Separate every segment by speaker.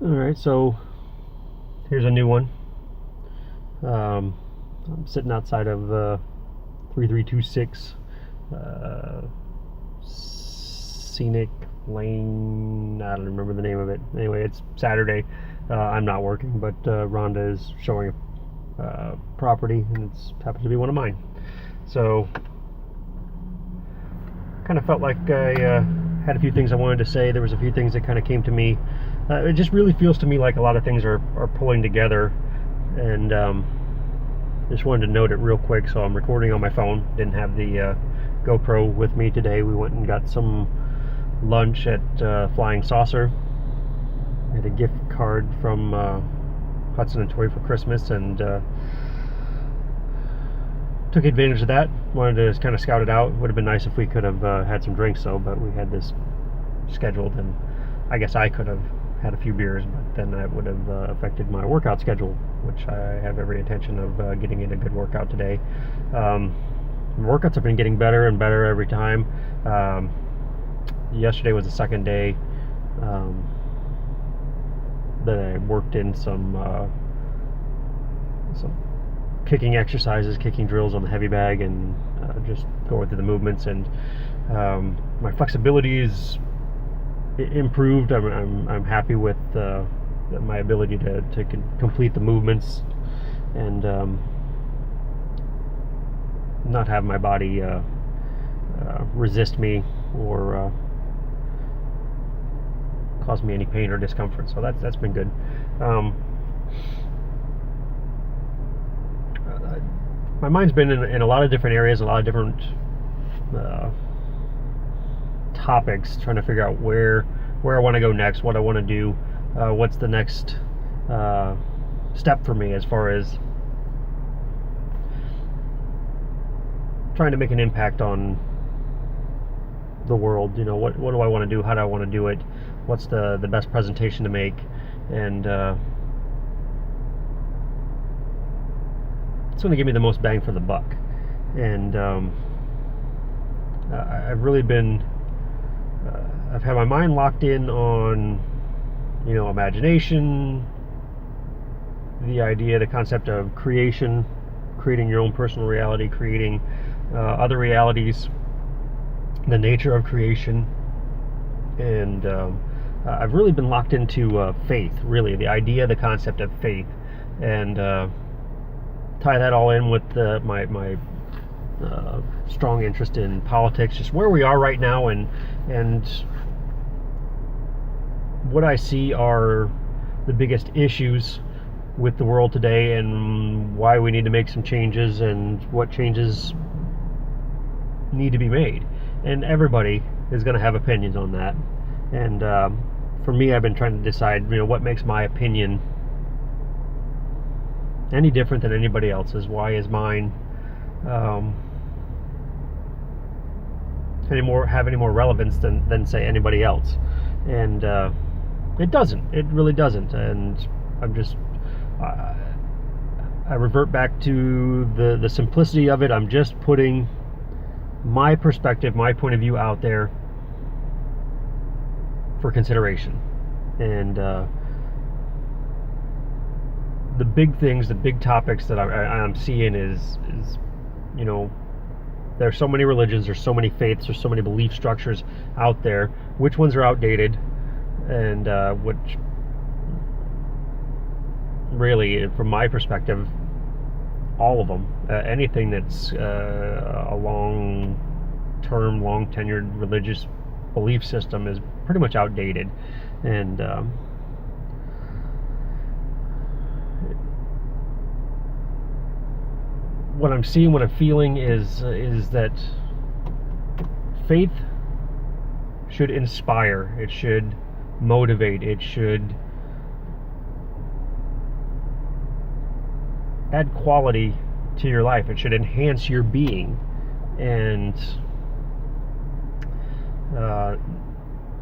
Speaker 1: Alright, so here's a new one. I'm sitting outside of 3326 uh, Scenic Lane. I don't remember the name of it. Anyway, it's Saturday. I'm not working, but Rhonda is showing a property, and it happens to be one of mine. So, kind of felt like I had a few things I wanted to say. There was a few things that kind of came to me. It just really feels to me like a lot of things are pulling together, and just wanted to note it real quick. So I'm recording on my phone. Didn't have the GoPro with me today. We went and got some lunch at Flying Saucer. I had a gift card from Hudson and Toy for Christmas, and took advantage of that. Wanted to kind of scout it out. Would have been nice if we could have had some drinks, though, but we had this scheduled, and I guess I could have had a few beers, but then that would have affected my workout schedule, which I have every intention of getting in a good workout today. Workouts have been getting better and better every time. Yesterday was the second day that I worked in some kicking exercises, kicking drills on the heavy bag, and just going through the movements. And my flexibility is improved. I'm happy with my ability to complete the movements and not have my body resist me or cause me any pain or discomfort. So that's been good. My mind's been in a lot of different areas, a lot of different topics, trying to figure out where I want to go next, what I want to do, what's the next step for me as far as trying to make an impact on the world. You know, what do I want to do? How do I want to do it? What's the best presentation to make? And it's going to give me the most bang for the buck. And I've really been I've had my mind locked in on, you know, imagination, the idea, the concept of creation, creating your own personal reality, creating other realities, the nature of creation. And I've really been locked into faith, really, the idea, the concept of faith, and tie that all in with my strong interest in politics, just where we are right now, and what I see are the biggest issues with the world today, and why we need to make some changes, and what changes need to be made. And everybody is going to have opinions on that. And for me, I've been trying to decide, you know, what makes my opinion any different than anybody else's. Why is mine have any more relevance than say anybody else? And it doesn't. It really doesn't. And I'm just I revert back to the simplicity of it. I'm just putting my perspective, my point of view out there for consideration. And the big things, the big topics that I'm seeing is, you know, there's so many religions, there's so many faiths, there's so many belief structures out there. Which ones are outdated, and which really, from my perspective, all of them. Anything that's a long-term, long-tenured religious belief system is pretty much outdated. And what I'm seeing, what I'm feeling is that faith should inspire, it should motivate, it should add quality to your life, it should enhance your being. And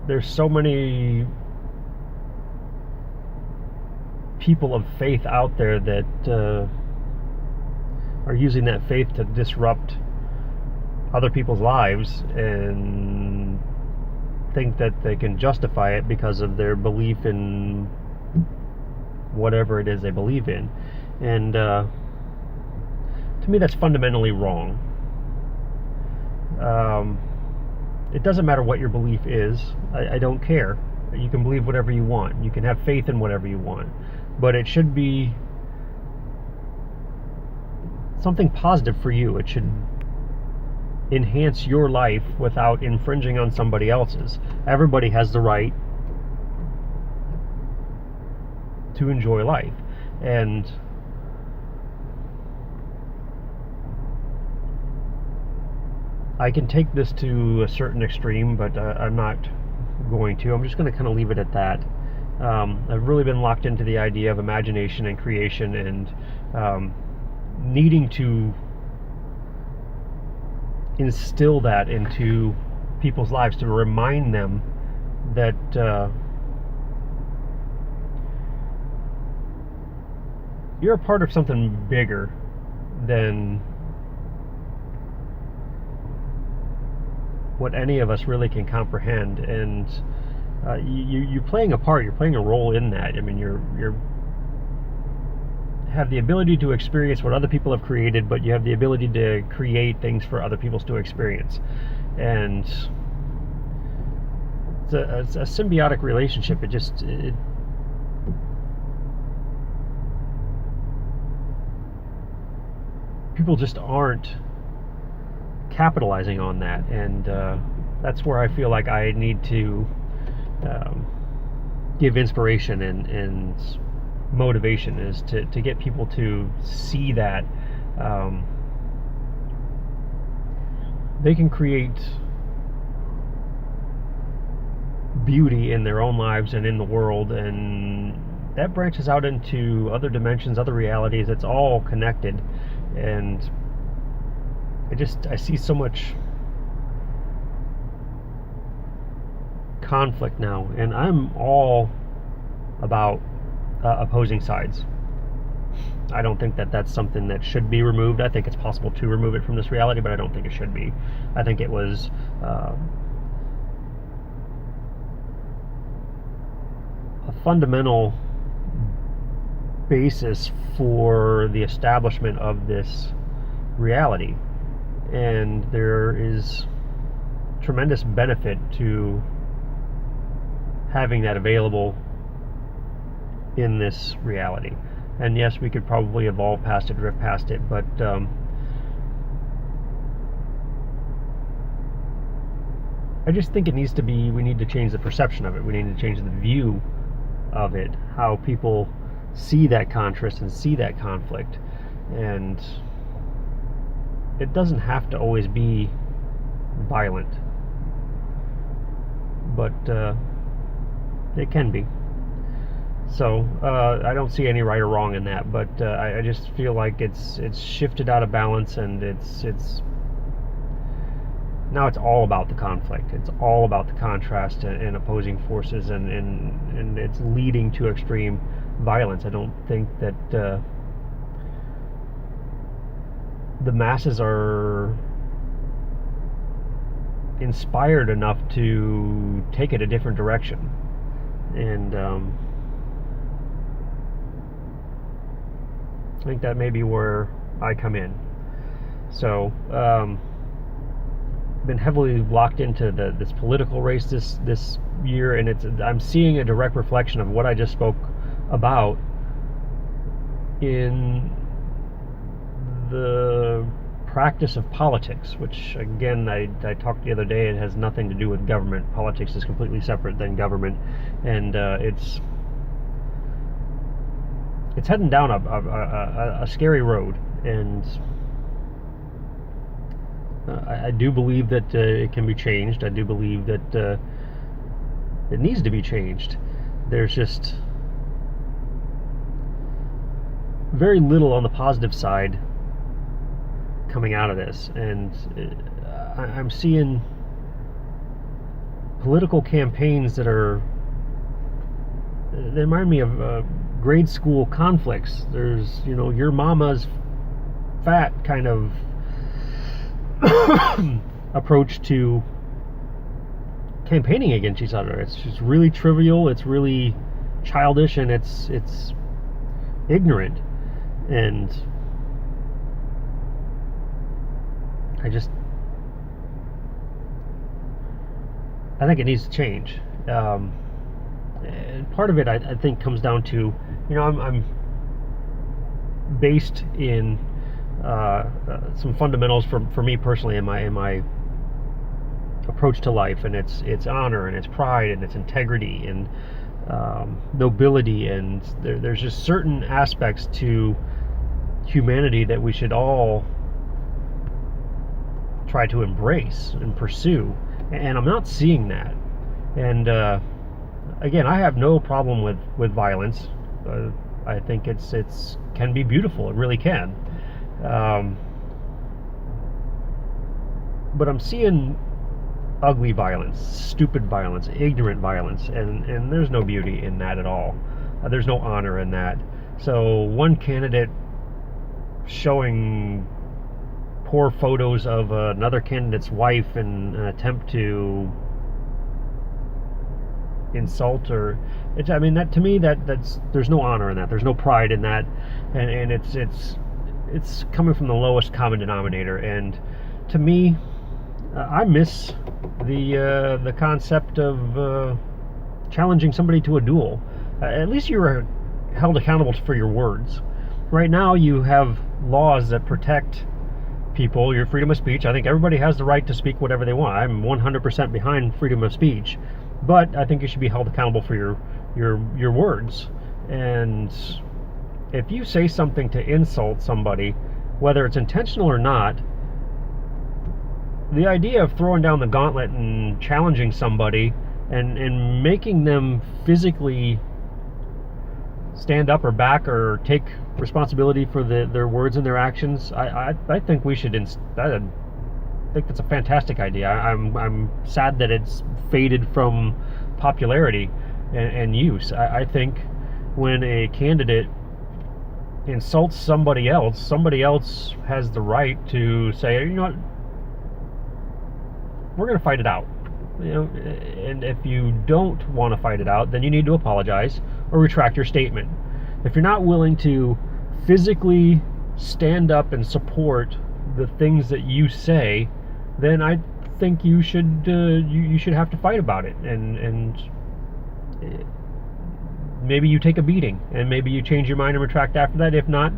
Speaker 1: there's so many people of faith out there that are using that faith to disrupt other people's lives, and think that they can justify it because of their belief in whatever it is they believe in. And to me, that's fundamentally wrong. It doesn't matter what your belief is. I don't care. You can believe whatever you want. You can have faith in whatever you want. But it should be something positive for you. It should enhance your life without infringing on somebody else's. Everybody has the right to enjoy life. And I can take this to a certain extreme, but I'm not going to. I'm just going to kind of leave it at that. I've really been locked into the idea of imagination and creation, and needing to instill that into people's lives, to remind them that you're a part of something bigger than what any of us really can comprehend. And you're playing a part, you're playing a role in that. I mean, you're have the ability to experience what other people have created, but you have the ability to create things for other people to experience. And it's a symbiotic relationship. People just aren't capitalizing on that, and that's where I feel like I need to give inspiration and motivation, is to get people to see that they can create beauty in their own lives and in the world, and that branches out into other dimensions, other realities. It's all connected. And I see so much conflict now, and I'm all about opposing sides. I don't think that that's something that should be removed. I think it's possible to remove it from this reality, but I don't think it should be. I think it was a fundamental basis for the establishment of this reality, and there is tremendous benefit to having that available in this reality. And yes, we could probably evolve past it, drift past it, but I just think we need to change the perception of it. We need to change the view of it, how people see that contrast and see that conflict. And it doesn't have to always be violent, but it can be. So I don't see any right or wrong in that, but I just feel like it's shifted out of balance, and it's now it's all about the conflict. It's all about the contrast and opposing forces, and it's leading to extreme violence. I don't think that the masses are inspired enough to take it a different direction. And I think that may be where I come in. So been heavily locked into this political race this year, and I'm seeing a direct reflection of what I just spoke about in the practice of politics, which again I talked the other day, it has nothing to do with government. Politics is completely separate than government, and it's heading down a scary road. And I do believe that it can be changed. I do believe that it needs to be changed. There's just very little on the positive side coming out of this, and I'm seeing political campaigns that they remind me of grade school conflicts. There's, your mama's fat kind of approach to campaigning against each other. It's just really trivial, it's really childish, and it's ignorant. And I think it needs to change. And part of it, I think, comes down to, I'm based in some fundamentals for me personally in my approach to life, and it's honor and it's pride and it's integrity and nobility, and there's just certain aspects to humanity that we should all try to embrace and pursue, and I'm not seeing that. And again, I have no problem with violence. I think it's can be beautiful. It really can. But I'm seeing ugly violence, stupid violence, ignorant violence, and there's no beauty in that at all. There's no honor in that. So one candidate showing poor photos of another candidate's wife in an attempt to insult, or I mean, that to me, that's there's no honor in that. There's no pride in that, and it's coming from the lowest common denominator. And to me, I miss the concept of challenging somebody to a duel. At least you were held accountable for your words. Right now, you have laws that protect people, your freedom of speech. I think everybody has the right to speak whatever they want. I'm 100% behind freedom of speech, but I think you should be held accountable for your words. And if you say something to insult somebody, whether it's intentional or not, the idea of throwing down the gauntlet and challenging somebody and making them physically stand up or back or take responsibility for their words and their actions, I think we should. I think that's a fantastic idea. I'm sad that it's faded from popularity and use. I think when a candidate insults somebody else has the right to say, you know what, we're going to fight it out. And if you don't want to fight it out, then you need to apologize or retract your statement. If you're not willing to physically stand up and support the things that you say, then I think you should have to fight about it, and maybe you take a beating, and maybe you change your mind and retract after that. If not,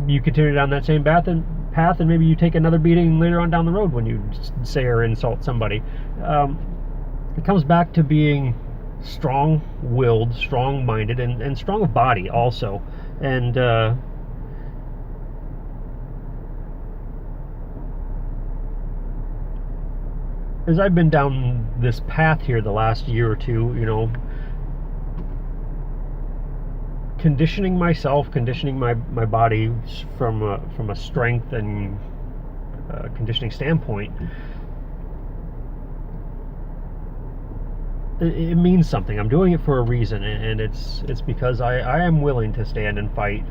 Speaker 1: you continue down that same path, and maybe you take another beating later on down the road when you say or insult somebody. It comes back to being strong-willed, strong-minded, and strong of body also. And as I've been down this path here the last year or two, conditioning myself, conditioning my body from a strength and conditioning standpoint, it means something. I'm doing it for a reason, and it's because I am willing to stand and fight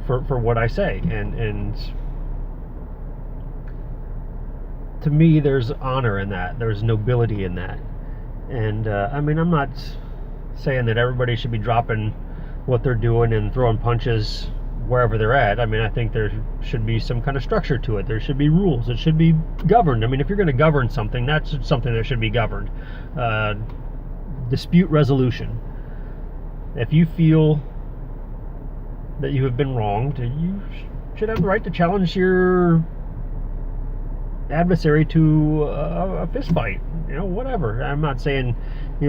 Speaker 1: for what I say, and to me, there's honor in that. There's nobility in that. And I mean, I'm not saying that everybody should be dropping what they're doing and throwing punches wherever they're at. I mean, I think there should be some kind of structure to it. There should be rules. It should be governed. I mean, if you're going to govern something, that's something that should be governed. Dispute resolution. If you feel that you have been wronged, you should have the right to challenge your adversary to a fist fight. Whatever. I'm not saying,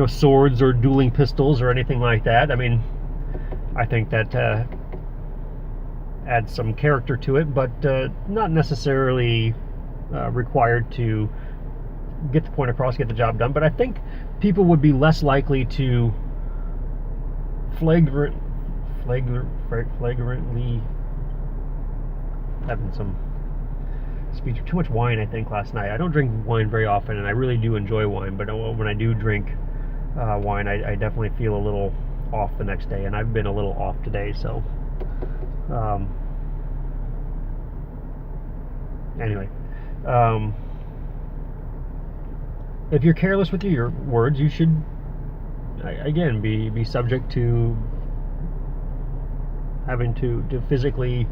Speaker 1: swords or dueling pistols or anything like that. I mean, I think that adds some character to it, but not necessarily required to get the point across, get the job done. But I think people would be less likely to flagrantly having some speech. Too much wine, I think, last night. I don't drink wine very often, and I really do enjoy wine, but when I do drink wine, I definitely feel a little off the next day, and I've been a little off today. So anyway, if you're careless with your words, you should again be subject to having to physically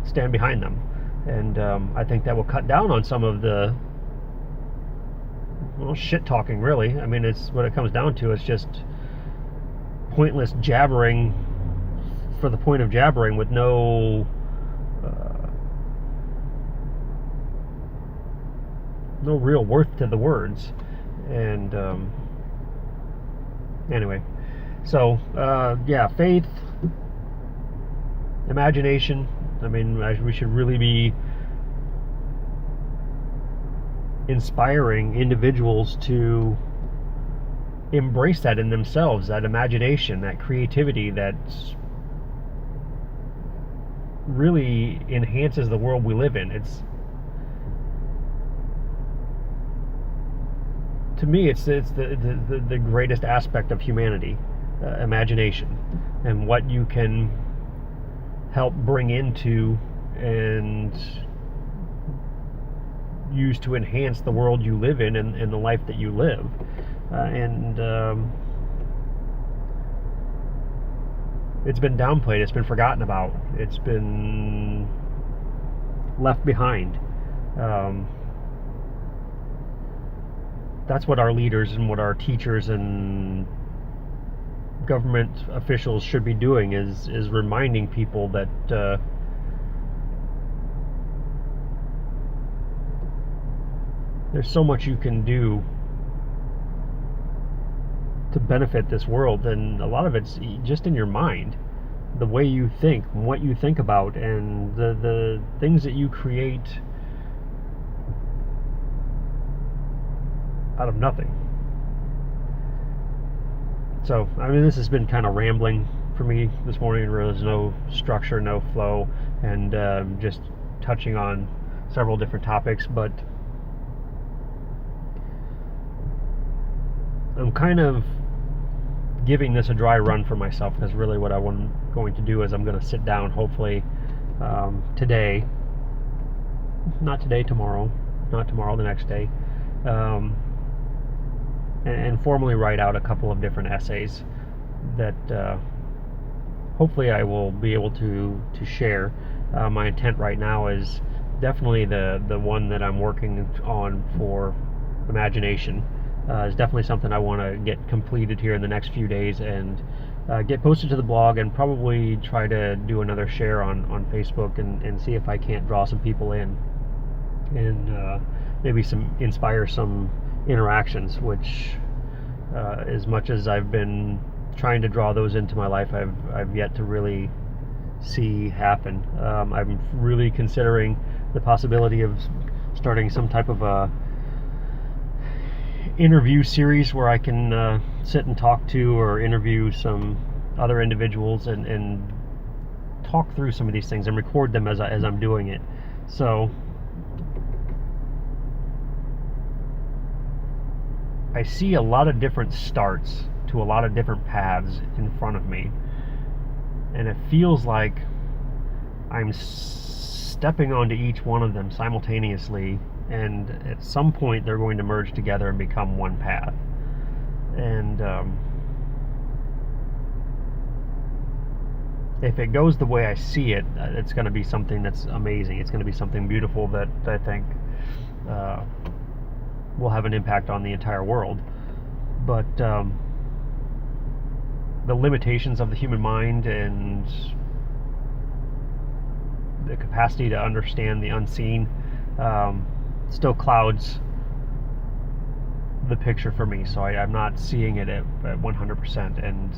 Speaker 1: stand behind them. And I think that will cut down on some of the shit talking, really. I mean, it's what it comes down to. It's just pointless jabbering for the point of jabbering with no real worth to the words. And anyway, so yeah, faith, imagination. I mean, we should really be inspiring individuals to embrace that in themselves, that imagination, that creativity that really enhances the world we live in. To me, it's the greatest aspect of humanity, imagination, and what you can help bring into and use to enhance the world you live in and the life that you live. It's been downplayed, it's been forgotten about, it's been left behind. That's what our leaders and what our teachers and government officials should be doing, is reminding people that there's so much you can do to benefit this world, and a lot of it's just in your mind, the way you think, what you think about, and the things that you create out of nothing. So, I mean, this has been kind of rambling for me this morning. There's no structure, no flow, and just touching on several different topics, but I'm kind of giving this a dry run for myself, because really what I'm going to do is I'm going to sit down, hopefully today, not today, tomorrow, not tomorrow, the next day, and formally write out a couple of different essays that hopefully I will be able to share. My intent right now is definitely the one that I'm working on for imagination. Is definitely something I want to get completed here in the next few days and get posted to the blog, and probably try to do another share on Facebook and see if I can't draw some people in and maybe inspire some interactions, which as much as I've been trying to draw those into my life, I've yet to really see happen. I'm really considering the possibility of starting some type of a interview series where I can sit and talk to or interview some other individuals and talk through some of these things and record them as I'm doing it. So I see a lot of different starts to a lot of different paths in front of me, and it feels like I'm stepping onto each one of them simultaneously, and at some point they're going to merge together and become one path. And if it goes the way I see it, it's going to be something that's amazing. It's going to be something beautiful that I think will have an impact on the entire world. But the limitations of the human mind and the capacity to understand the unseen still clouds the picture for me. So I'm not seeing it at 100%. And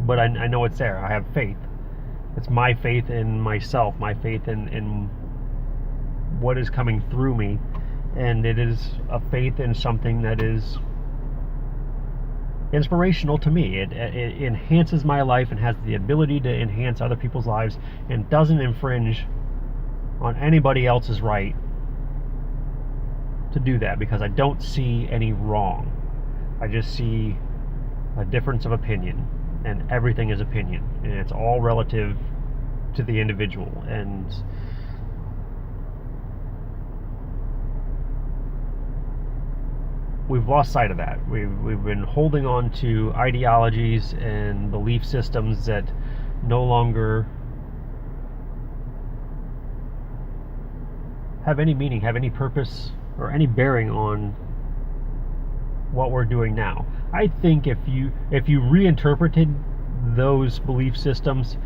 Speaker 1: but I know it's there. I have faith. It's my faith in myself, my faith in what is coming through me, and it is a faith in something that is inspirational to me. It enhances my life and has the ability to enhance other people's lives, and doesn't infringe on anybody else's right to do that, because I don't see any wrong. I just see a difference of opinion, and everything is opinion, and it's all relative to the individual. And we've lost sight of that. We've been holding on to ideologies and belief systems that no longer have any meaning, have any purpose, or any bearing on what we're doing now. I think if you reinterpreted those belief systems,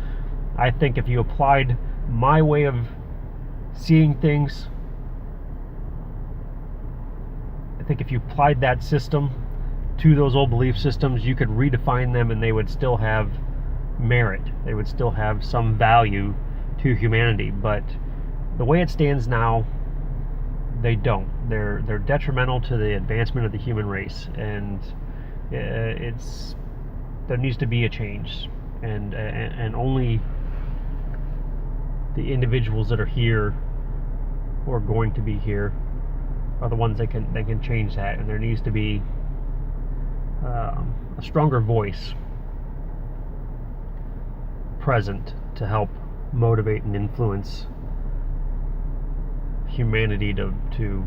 Speaker 1: I think if you applied my way of seeing things, I think if you applied that system to those old belief systems, you could redefine them and they would still have merit. They would still have some value to humanity. But the way it stands now, they don't. They're detrimental to the advancement of the human race, and there needs to be a change, and only the individuals that are here or are going to be here are the ones that can change that. And there needs to be a stronger voice present to help motivate and influence humanity to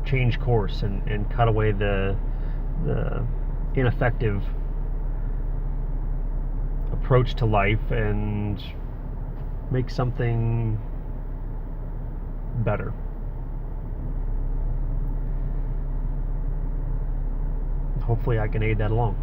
Speaker 1: change course and cut away the ineffective approach to life and make something better. Hopefully I can aid that along.